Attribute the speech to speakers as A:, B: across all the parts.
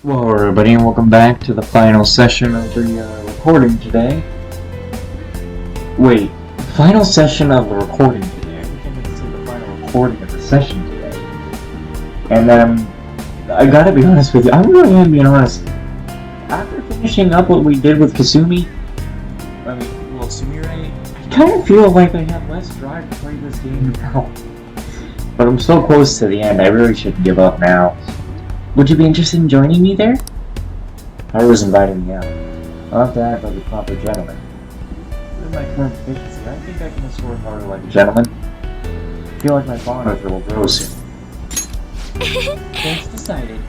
A: Hello everybody and welcome back to the final session of the recording today. Wait, final session of the recording today? I think I meant to say the final recording of the session today. And I gotta be honest with you, I really am being honest. After finishing up what we did with Kasumi, Sumire, I kind of feel like I have less drive to play this game now. But I'm so close to the end, I really shouldn't give up now. Would you be interested in joining me there? Haru's inviting me out. I'll have to act like a proper gentleman. With my current proficiency, I think I can escort Haru like a gentleman. I feel like my bond with her will grow soon. That's decided.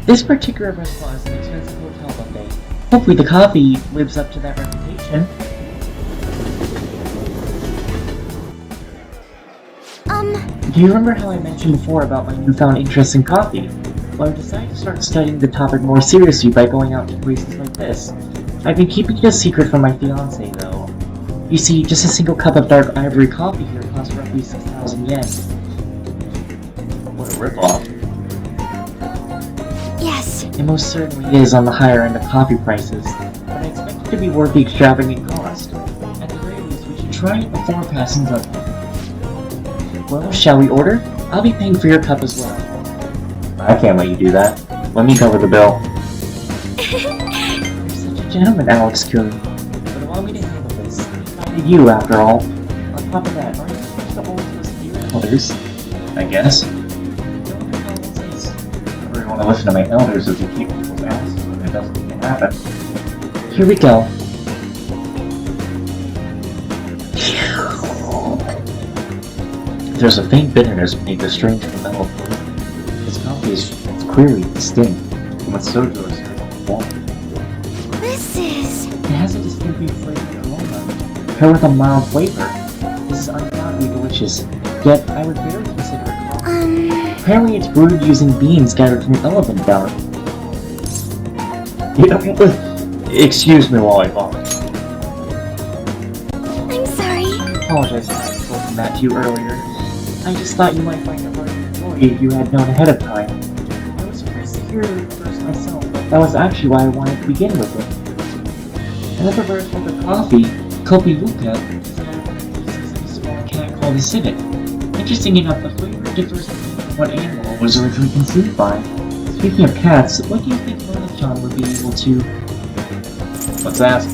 A: This particular restaurant is an expensive hotel buffet. Hopefully the coffee lives up to that reputation. Do you remember how I mentioned before about my newfound interest in coffee? Well, I decided to start studying the topic more seriously by going out to places like this. I've been keeping it a secret from my fiancé, though. You see, just a single cup of dark ivory coffee here costs roughly 6,000 yen. What a ripoff.
B: Yes.
A: It most certainly is on the higher end of coffee prices, but I expect it to be worth the extravagant cost. At the very least, we should try it before passing judgment. Well, shall we order? I'll be paying for your cup as well. I can't let you do that. Let me cover the bill. You're such a gentleman, Alex-kun. But allow me to handle this. I invited you, after all. On top of that, aren't you supposed to always listen to your elders? I guess. I really want to listen to my elders as they kick people's asses when it doesn't even happen. Here we go. There's a faint bitterness beneath the strange vanilla flavor. This coffee is clearly distinct from what soju is formed.
B: This is...
A: It has a distinctly flavored aroma, paired with a mild flavor. This is undoubtedly delicious, yet I would barely consider it coffee. Apparently it's brewed using beans gathered from elephant dung. Excuse me while I vomit.
B: I'm sorry.
A: I apologize for not spoken that to you earlier. I just thought you might find it hard to enjoy if you had known ahead of time. I was surprised to hear it first myself. That was actually why I wanted to begin with it. Another version of the coffee, Kopi Luka, is a small cat called a civet. Interesting enough, the flavor differs depending on what animal it was originally conceived by. Speaking of cats, what do you think Mona-chan would be able to... Let's ask.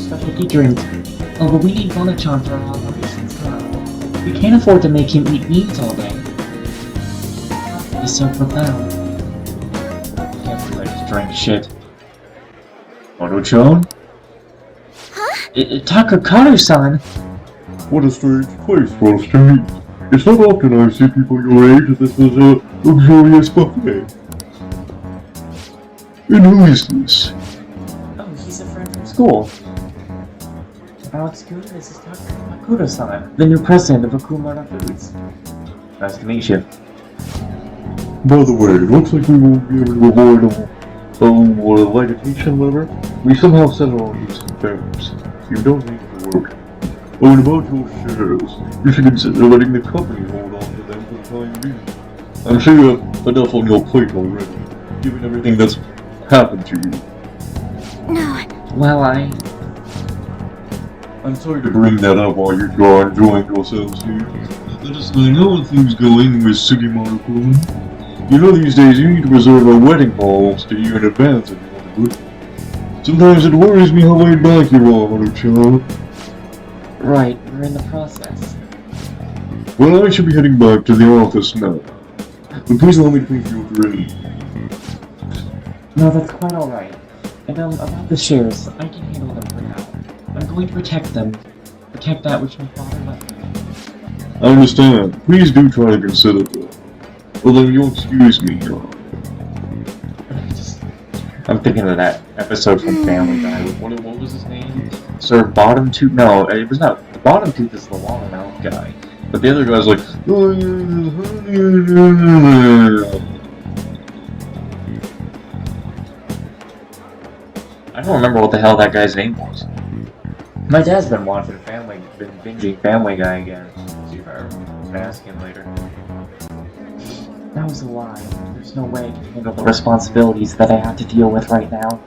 A: Specialty drinks. Oh, but we need Mona-chan for our operations, huh? We can't afford to make him eat meat all day. It's so profound. I can't believe I just drank shit. Mona-chan?
B: Huh?
A: Takakaru-san!
C: What a strange place for us to meet. It's not often I see people your age at this luxurious buffet. And who is this?
A: Oh, he's a friend from school. Alex-kun, this is Takakaru-san, the new president of Akumara Foods. Nice to meet you.
C: By the way, it looks like we won't be able to avoid a litigation letter. We somehow settled on these affairs. You don't need to worry. Oh, and about your shares, you should consider letting the company hold on to them for the time being. I'm sure you have enough on your plate already, given everything that's happened to you.
B: No.
A: Well,
C: I'm sorry to bring that up while you are enjoying yourselves here. Let us know how things going with Sugimaro-kun. You know these days you need to reserve a wedding ball almost a year in advance if you want to do it. Sometimes it worries me how laid back you are, Haru-chan.
A: right, we're in the process.
C: Well, I should be heading back to the office now. But please allow me to pay for your drink.
A: No, that's quite alright. And about the shares, I can handle them for now. I'm going to protect them. Protect that which my father left me.
C: I understand. Please do try to consider that. Well then, you'll excuse me.
A: I'm thinking of that episode from Family Guy. What was his name? Sir Bottom Tooth? No, it was not. The Bottom Tooth is the long mouth guy. But the other guy's like... I don't remember what the hell that guy's name was. My dad's been binging Family Guy again. See if I can ask him later. That was a lie. There's no way I can handle the responsibilities that I have to deal with right now.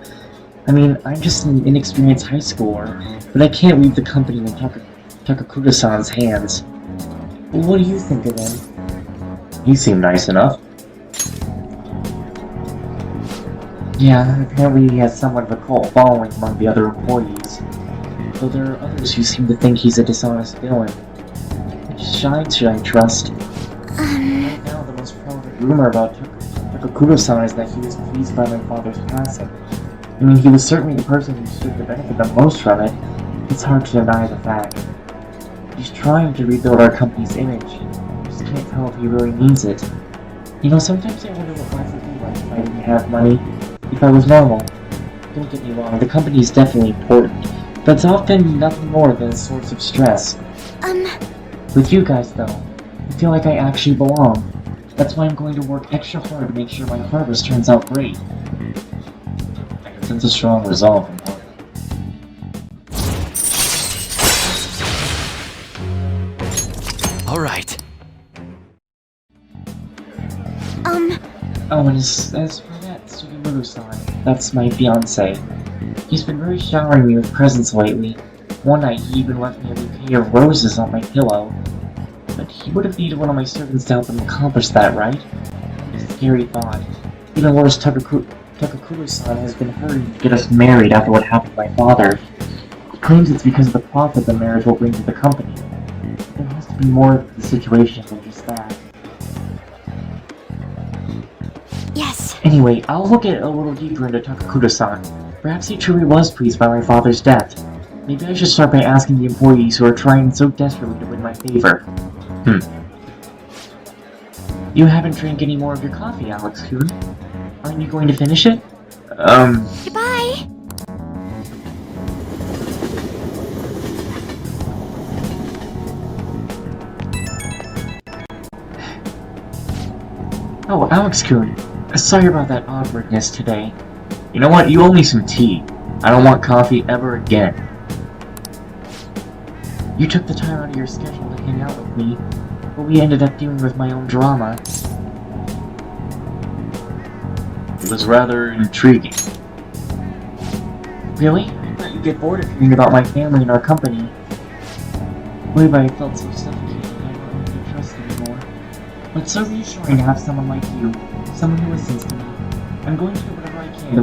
A: I mean, I'm just an inexperienced high schooler, but I can't leave the company in Takakura-san's hands. Well, what do you think of him? He seemed nice enough. Yeah, apparently he has somewhat of a cult following among the other employees. Though there are others who seem to think he's a dishonest villain. Which side should I trust? Right now, the most prevalent rumor about Takakura-san is that he was pleased by my father's passing. I mean, he was certainly the person who stood to benefit the most from it. It's hard to deny the fact. He's trying to rebuild our company's image. I just can't tell if he really needs it. You know, sometimes I wonder what life would be like if I didn't have money. If I was normal. Don't get me wrong, the company is definitely important, but it's often nothing more than a source of stress. With you guys, though, I feel like I actually belong. That's why I'm going to work extra hard to make sure my harvest turns out great. I can sense a strong resolve from her.
D: Alright.
A: Oh, and as for that, Sugimuru-san, that's my fiancé. He's been very showering me with presents lately. One night he even left me a bouquet of roses on my pillow. But he would have needed one of my servants to help him accomplish that, right? It's a scary thought. Even worse, Takakura-san has been hurrying to get us married after what happened to my father. He claims it's because of the profit the marriage will bring to the company. There has to be more to the situation than just that.
B: Yes.
A: Anyway, I'll look at a little deeper into Takakura-san. Perhaps he truly was pleased by my father's death. Maybe I should start by asking the employees who are trying so desperately to win my favor. You haven't drank any more of your coffee, Alex-kun. Aren't you going to finish it?
B: Goodbye.
A: Oh, Alex-kun. Sorry about that awkwardness today. You know what? You owe me some tea. I don't want coffee ever again. You took the time out of your schedule to hang out with me, but we ended up dealing with my own drama.
C: It was rather intriguing.
A: Really? I thought you'd get bored of hearing about my family and our company. What if I felt so suffocated I don't really trust anymore? But it's so reassuring to have someone like you, someone who listens to me. I'm going to do whatever I can to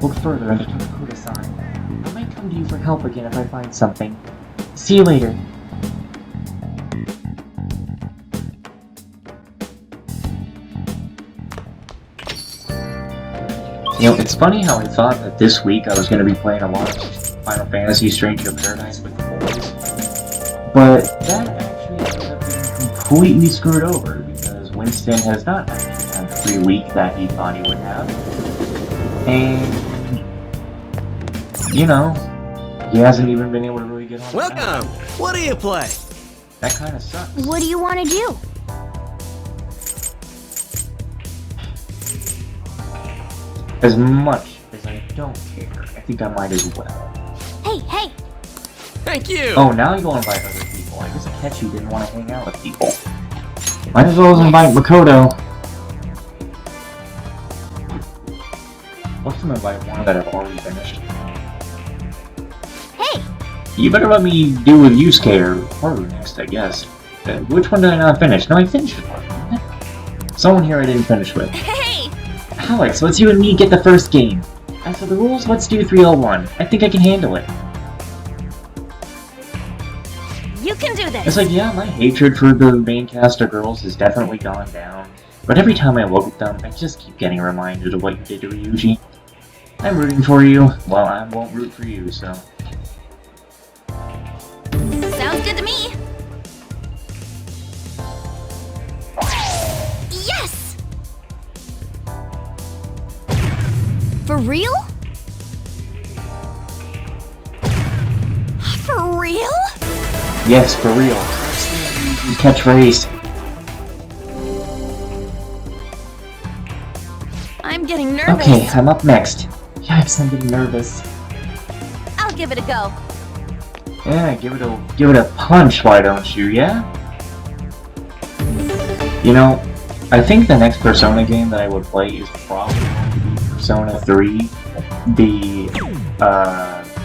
A: look further into Takakura-san. I might come to you for help again if I find something. See you later. You know, it's funny how I thought that this week I was going to be playing a lot of Final Fantasy Stranger Paradise with the boys. But that actually ended up being completely screwed over because Winston has not actually had the free week that he thought he would have. And, you know, he hasn't even been able to really get on.
D: Welcome! What do you play?
A: That kind of sucks.
B: What do you want to do?
A: As much as I don't care, I think I might as well.
B: Hey!
D: Thank you!
A: Oh, now you want to invite other people. I guess Akechi didn't want to hang out with people. Might as well invite Makoto. Let's invite one that I've already finished.
B: Hey!
A: You better let me do with Yusuke or Haru next, I guess. Which one did I not finish? No, I finished with one. Someone here I didn't finish with.
B: Hey!
A: Alex, let's you and me get the first game. As for the rules, let's do 301. I think I can handle it.
B: You can do this!
A: It's like, yeah, my hatred for the main cast of girls has definitely gone down. But every time I look at them, I just keep getting reminded of what you did to Ryuji. I'm rooting for you. Well, I won't root for you, so...
B: Sounds good to me! Yes! For real? For real?
A: Yes, for real. Catchphrase.
B: I'm getting nervous.
A: Okay, I'm up next. Yikes, I'm getting nervous.
B: I'll give it a go.
A: Yeah, give it a punch, why don't you, yeah? You know, I think the next Persona game that I would play is probably going to be Persona 3, the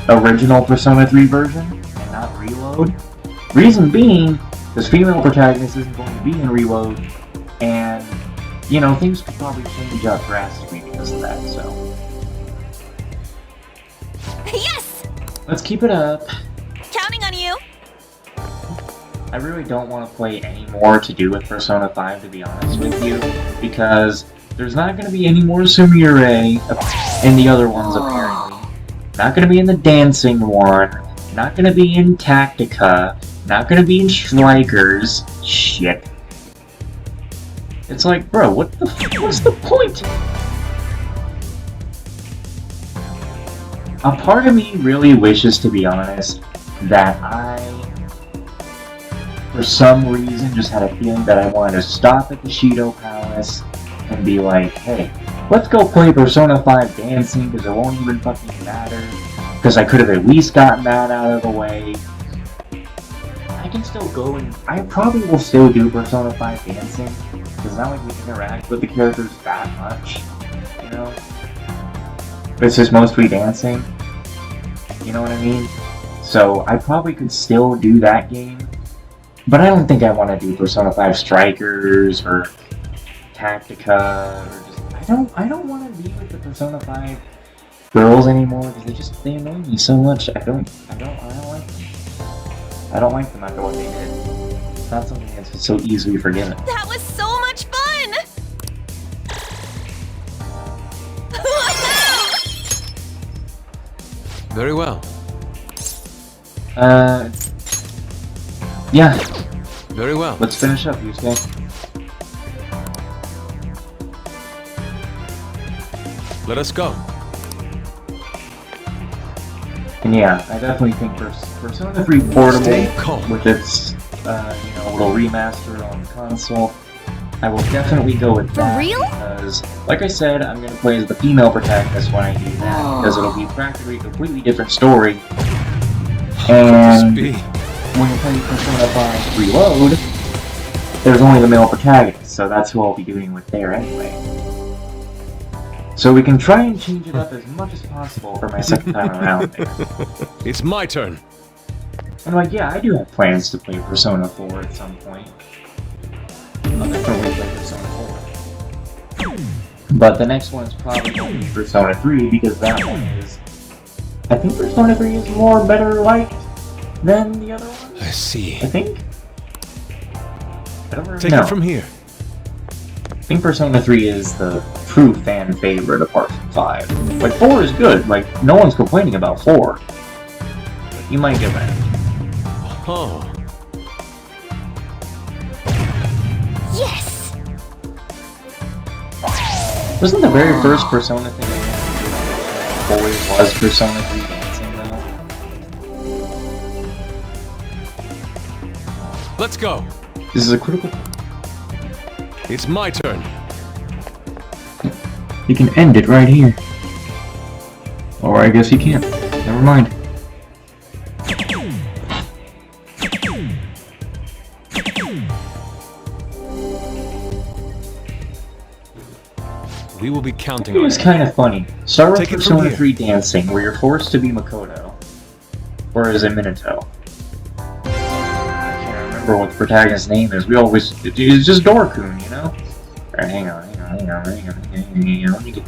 A: original Persona 3 version, and not Reload. Reason being, this female protagonist isn't going to be in Reload, and, you know, things could probably change up drastically because of that, so.
B: Yes!
A: Let's keep it up.
B: Counting on you.
A: I really don't want to play any more to do with Persona 5, to be honest with you, because there's not going to be any more Sumire in the other ones, apparently. Not going to be in the dancing one, not going to be in Tactica, not going to be in Strikers. Shit. It's like, bro, what's the point? A part of me really wishes, to be honest, that I, for some reason, just had a feeling that I wanted to stop at the Shido Palace and be like, hey, let's go play Persona 5 dancing because it won't even fucking matter. Because I could have at least gotten that out of the way. I can still go and I probably will still do Persona 5 dancing because it's not like we interact with the characters that much, you know? It's just mostly dancing. You know what I mean? So I probably could still do that game. But I don't think I want to do Persona 5 Strikers or Tactica or just I don't want to be with the Persona 5 girls anymore because they annoy me so much. I don't like them. I don't like them after what they did. It's not something that's so easily forgiven.
B: That was so much fun!
D: Very well.
A: Yeah.
D: Very well.
A: Let's finish up, Yusuke.
D: Let us go.
A: And yeah, I definitely think Persona 3 Portable,
D: Stay calm.
A: with its, little remaster on console, I will definitely go with
B: For
A: that.
B: real?
A: Because, like I said, I'm going to play as the female protagonist when I do that, because it'll be practically a completely different story. And
D: Speed.
A: when you play Persona 5 Reload, there's only the male protagonist, so that's who I'll be doing with there anyway. So we can try and change it up as much as possible for my second time around there.
D: It's my turn.
A: And like, yeah, I do have plans to play Persona 4 at some point. I'll definitely play Persona 4. But the next one is probably going to be Persona 3, because that one is... I think Persona 3 is better liked than the other one?
D: I see.
A: I think? I don't really
D: Take
A: know.
D: it from here.
A: I think Persona 3 is the true fan favorite apart from 5. Like, 4 is good, like, no one's complaining about 4. But you might get mad.
D: Oh.
B: Yes!
A: Wasn't the very first Persona thing always was Persona 3 dancing, though?
D: Let's go.
A: This is a critical...
D: It's my turn.
A: You can end it right here. Or I guess you can't. Never mind.
D: We will be counting
A: It
D: on
A: was
D: it.
A: kind of funny. Start with
D: Take it from
A: Persona
D: here.
A: 3 dancing, where you're forced to be Makoto. Or is it Minato? I can't remember what the protagonist's name is. We always... It's just Dorkun, you know? Alright, hang on. Let me get...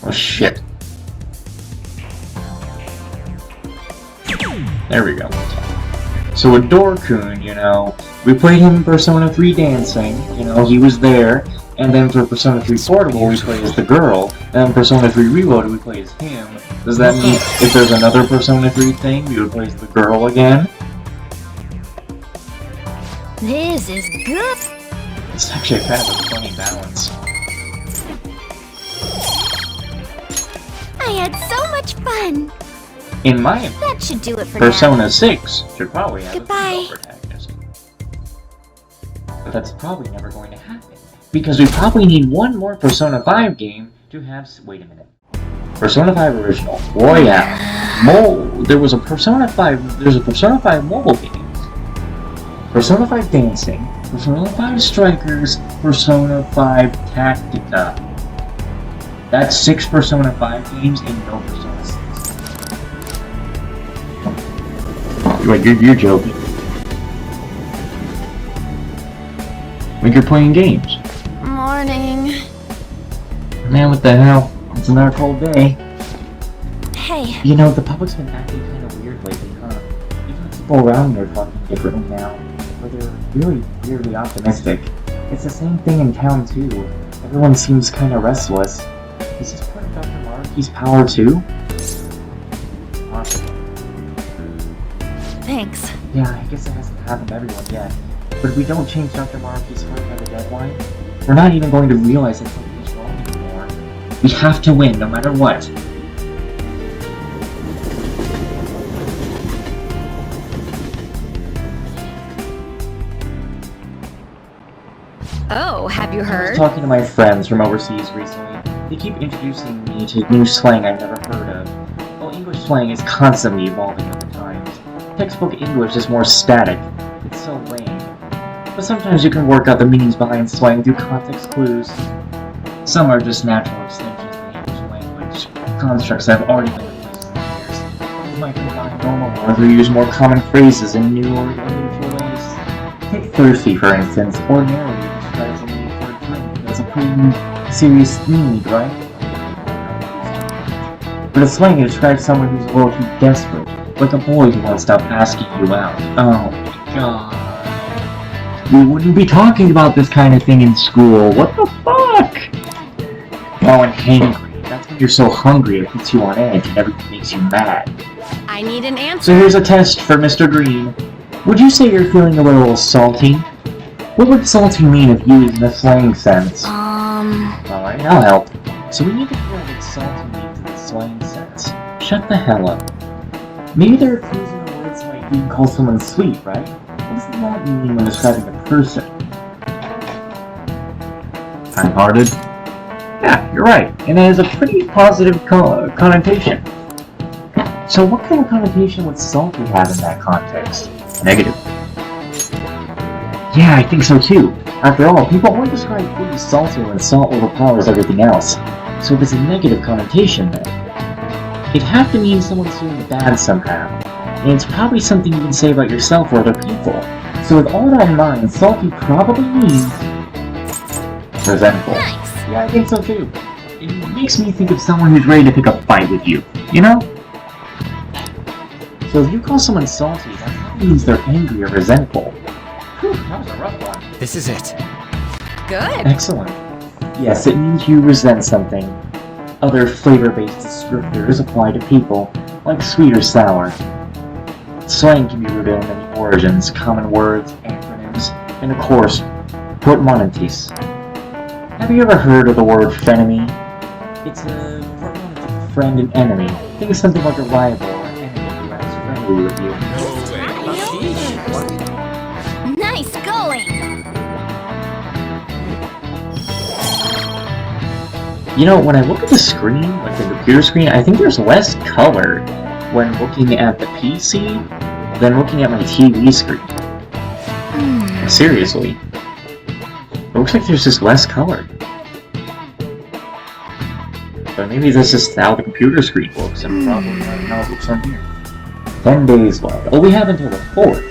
A: Oh, shit. There we go. So with Dorkun, you know, we played him in Persona 3 dancing, you know, he was there, and then for Persona 3 Portable we play as the girl, and then Persona 3 Reloaded we play as him. Does that mean if there's another Persona 3 thing, we would play as the girl again?
B: This is good.
A: It's actually kind of a funny balance.
B: I had so much fun.
A: In my opinion,
B: That should do it for
A: Persona 6 should probably have
B: Goodbye.
A: a female protagonist. But that's probably never going to happen. Because we probably need one more Persona 5 game to have... Wait a minute. Persona 5 Original. Royale. There's a Persona 5 mobile game. Persona 5 Dancing. Persona 5 Strikers, Persona 5 Tactica. That's 6 Persona 5 games and no Persona 6. Wait, you're joking. Like you're playing games.
B: Morning.
A: Man, what the hell? It's another cold day.
B: Hey.
A: You know, the public's been acting kind of weird lately, huh? Even the people around me are talking differently now. Where they're really weirdly optimistic. It's the same thing in town, too. Everyone seems kind of restless. Is this part of Dr. Maruki's power, too? Awesome.
B: Thanks.
A: Yeah, I guess it hasn't happened to everyone yet. But if we don't change Dr. Maruki's heart by the deadline, we're not even going to realize that something is wrong anymore. We have to win, no matter what.
B: Oh, have you
A: I was
B: heard?
A: talking to my friends from overseas recently. They keep introducing me to new slang I've never heard of. Well, English slang is constantly evolving with the times. Textbook English is more static. It's so lame. But sometimes you can work out the meanings behind slang through context clues. Some are just natural extensions of the English language, constructs that have already been replaced in years. You might combine normal words or use more common phrases in new or unusual ways. Take thirsty, for instance. Ordinarily, it describes a need for a drink. That's a pretty serious need, right? But a slang describes someone who's a little too desperate, like a boy who won't stop asking you out. Oh my god. We wouldn't be talking about this kind of thing in school. What the fuck? Oh, and hangry. That's when you're so hungry it puts you on edge and everything makes you mad.
B: I need an answer.
A: So here's a test for Mr. Green. Would you say you're feeling a little salty? What would salty mean if used in a slang sense? Alright, I'll help. So we need to figure out what salty means in the slang sense. Shut the hell up. Maybe there are clues in the words like you can call someone sweet, right? What does that mean when describing a person? Kind-hearted? Yeah, you're right. And it has a pretty positive connotation. So what kind of connotation would salty have in that context? Negative. Yeah, I think so too. After all, people only describe food as salty when salt overpowers everything else. So there's a negative connotation there. It'd have to mean someone's doing bad somehow. And it's probably something you can say about yourself or other people. So with all that in mind, salty probably means resentful.
B: Nice.
A: Yeah, I think so too. It makes me think of someone who's ready to pick a fight with you, you know? So if you call someone salty, that probably means they're angry or resentful. Whew, that was a rough one.
D: This is it.
B: Good.
A: Excellent. Yes, it means you resent something. Other flavor-based descriptors apply to people, like sweet or sour. Slang can be rooted in many origins, common words, acronyms, and of course, portmanteaus. Have you ever heard of the word frenemy? It's a portmanteau of friend and enemy. Think of something like a rival or enemy who acts friendly with you.
B: Nice going.
A: You know, when I look at the screen, like the computer screen, I think there's less color when looking at the PC than looking at my TV screen. Seriously. It looks like there's just less color. But maybe that's just how the computer screen looks, and probably not how it looks on here. 10 days left. Oh, we have until the 4th.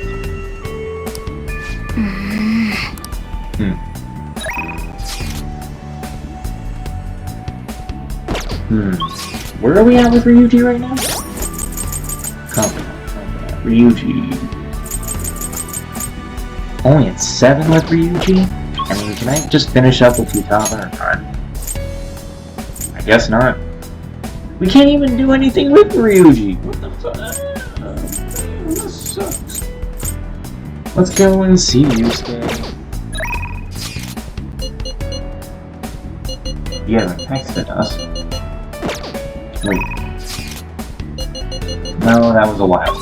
A: Where are we at with Ryuji right now? Ryuji. Only at 7 with Ryuji? I mean, can I just finish up with Futaba or not? I guess not. We can't even do anything with Ryuji! What the fuck? This sucks. Let's go and see Yusuke. He hasn't texted us. Wait. No, that was a while.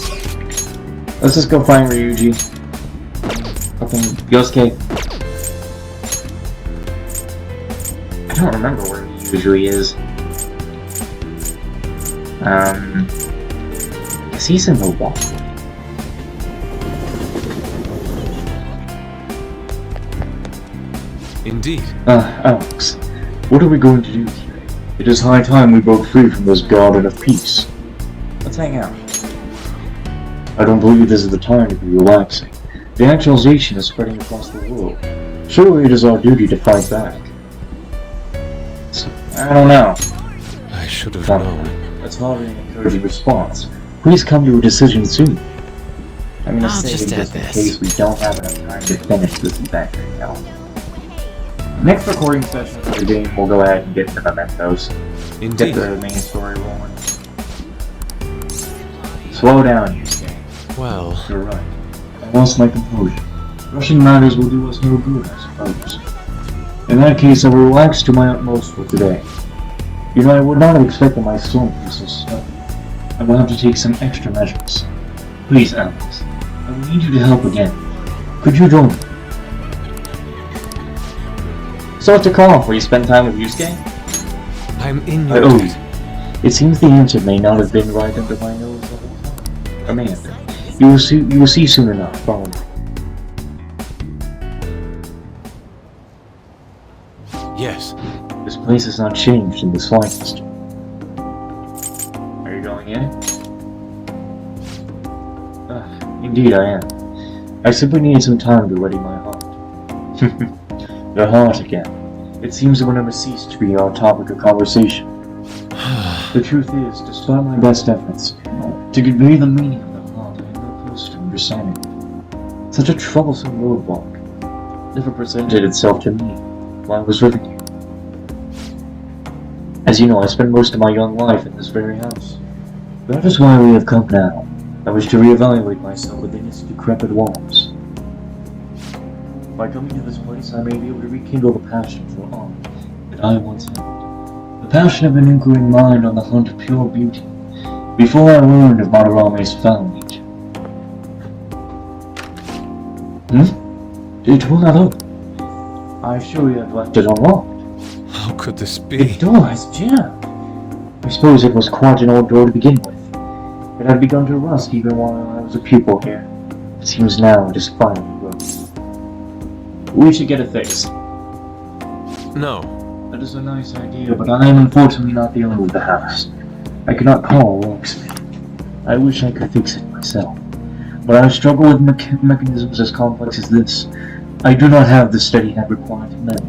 A: Let's just go find Ryuji. Fucking Yosuke. I don't remember where he usually is. I guess he's in the walkway.
D: Indeed.
C: Alex, what are we going to do today? It is high time we broke free from this garden of peace.
A: Let's hang out.
C: I don't believe this is the time to be relaxing. The actualization is spreading across the world. Surely it is our duty to fight back.
A: I don't know.
D: I should have
C: Come
D: known.
C: on. That's not an encouraging response. Please come to a decision soon.
A: I'm gonna
B: I'll
A: save
B: just
A: it
B: add
A: just in
B: this.
A: case we don't have enough time to finish this event right now. Next recording session for the game, we'll go ahead and get the mementos. Get
D: Indeed.
A: the main story rolling. Slow down, you game.
D: Well,
C: You're right. I lost my composure. Rushing matters will do us no good, I suppose. In that case, I will relax to my utmost for today. You know, I would not have expected my storm to be so sudden. I will have to take some extra measures. Please, Alex, I will need you to help again. Could you join me?
A: So what's your call? Will you spend time with Yusuke?
D: I'm in
C: I
D: your
C: owe you.
D: debt.
A: It seems the answer may not have been right under my nose the whole time. Or may have been. You will see soon enough, follow me.
D: Yes.
A: This place has not changed in the slightest. Are you going in? Indeed I am. I simply need some time to ready my heart. Your heart again. It seems it will never cease to be our topic of conversation. The truth is, despite my best efforts to convey the meaning of the heart, I am no closer to understanding it. Such a troublesome roadblock never presented itself to me while I was living here. As you know, I spent most of my young life in this very house. That is why we have come now. I wish to reevaluate myself within its decrepit walls. By coming to this place, I may be able to rekindle the passion for art that I once had. The passion of an inquiring mind on the hunt of pure beauty, before I learned of Madarame's foul nature. It will not open. I assure you I've left it unlocked.
D: How could this
A: The
D: be?
A: door has jammed. I suppose it was quite an old door to begin with. It had begun to rust even while I was a pupil here. It seems now it is finally broken. We should get it fixed.
D: No.
A: That is a nice idea, but I am unfortunately not the owner of the house. I cannot call a locksmith. I wish I could fix it myself, but I struggle with mechanisms as complex as this. I do not have the steady hand required to meddle.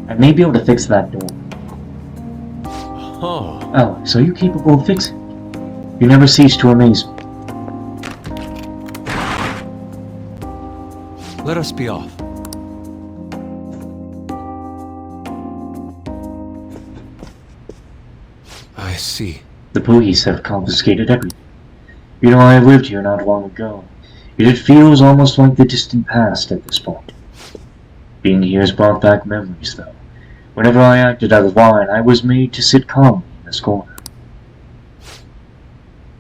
A: I may be able to fix that door.
D: Oh.
A: Alex, are you capable of fixing it? You never cease to amaze me.
D: Let us be off. I see.
A: The police have confiscated everything. You know, I lived here not long ago, yet it feels almost like the distant past at this point. Being here has brought back memories, though. Whenever I acted out of line, I was made to sit calmly in this corner.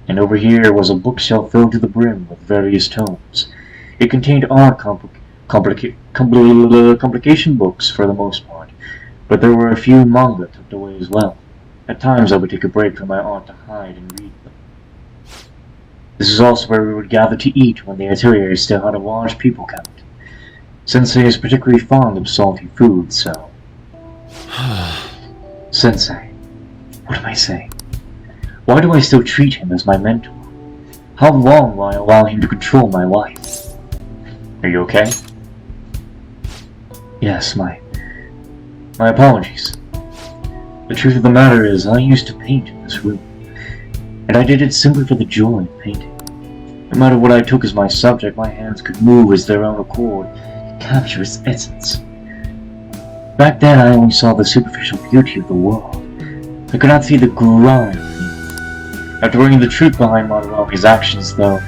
A: And over here was a bookshelf filled to the brim with various tomes. It contained art complication books for the most part, but there were a few manga tucked away as well. At times I would take a break from my art to hide and read them. This is also where we would gather to eat when the atelier still had a large people count. Sensei is particularly fond of salty food, so... Sensei, what am I saying? Why do I still treat him as my mentor? How long will I allow him to control my life? Are you okay? Yes, my apologies. The truth of the matter is, I used to paint in this room, and I did it simply for the joy of painting. No matter what I took as my subject, my hands could move as their own accord, capture its essence. Back then, I only saw the superficial beauty of the world. I could not see the grind. After learning the truth behind Madarame's actions, though,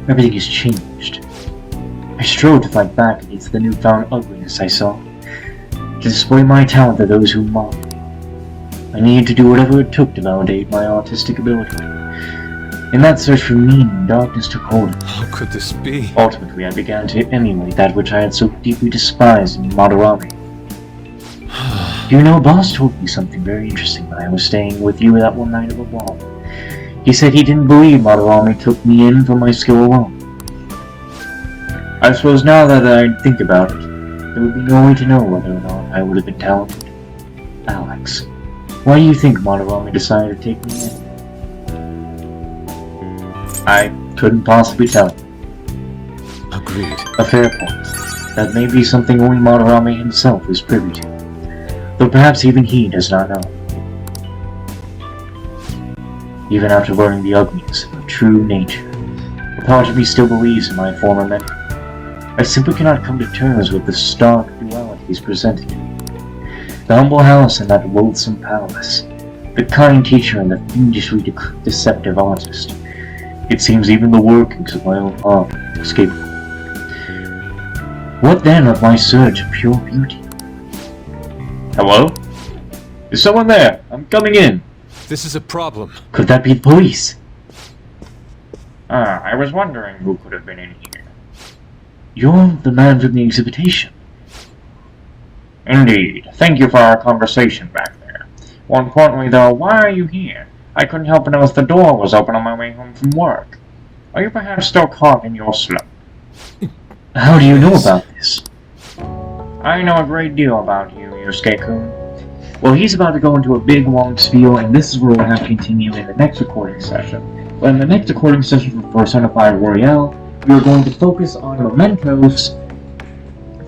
A: everything has changed. I strove to fight back against the newfound ugliness I saw, to display my talent to those who mocked me. I needed to do whatever it took to validate my artistic ability. In that search for meaning, darkness took hold of me.
D: How could this be?
A: Ultimately, I began to emulate that which I had so deeply despised in Madarame. Do you know, Boss told me something very interesting when I was staying with you that one night of a ball. He said he didn't believe Madarame took me in for my skill alone. I suppose now that I think about it, there would be no way to know whether or not I would have been talented. Alex, why do you think Madarame decided to take me in? I couldn't possibly tell you.
D: Agreed.
A: A fair point. That may be something only Madarame himself is privy to, though perhaps even he does not know. Even after learning the ugliness of true nature, a part of me still believes in my former mentor. I simply cannot come to terms with the stark dualities presented to me. The humble house and that loathsome palace. The kind teacher and the fiendishly deceptive artist. It seems even the workings of my own heart are inescapable. What then of my search of pure beauty? Hello? Is someone there? I'm coming in.
D: This is a problem.
A: Could that be the police? I was wondering who could have been in here. You're the man from the exhibition. Indeed. Thank you for our conversation back there. More importantly, though, why are you here? I couldn't help but notice the door was open on my way home from work. Are you perhaps still caught in your slump? How do you know about this? I know a great deal about you, Yusuke-kun. Well, he's about to go into a big long spiel, and this is where we'll have to continue in the next recording session. But in the next recording session for Persona 5 Royale, we are going to focus on mementos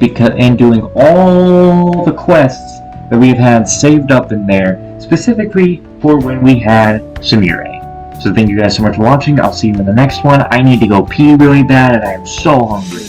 A: and doing all the quests that we've had saved up in there, specifically for when we had Sumire. So thank you guys so much for watching. I'll see you in the next one. I need to go pee really bad, and I am so hungry.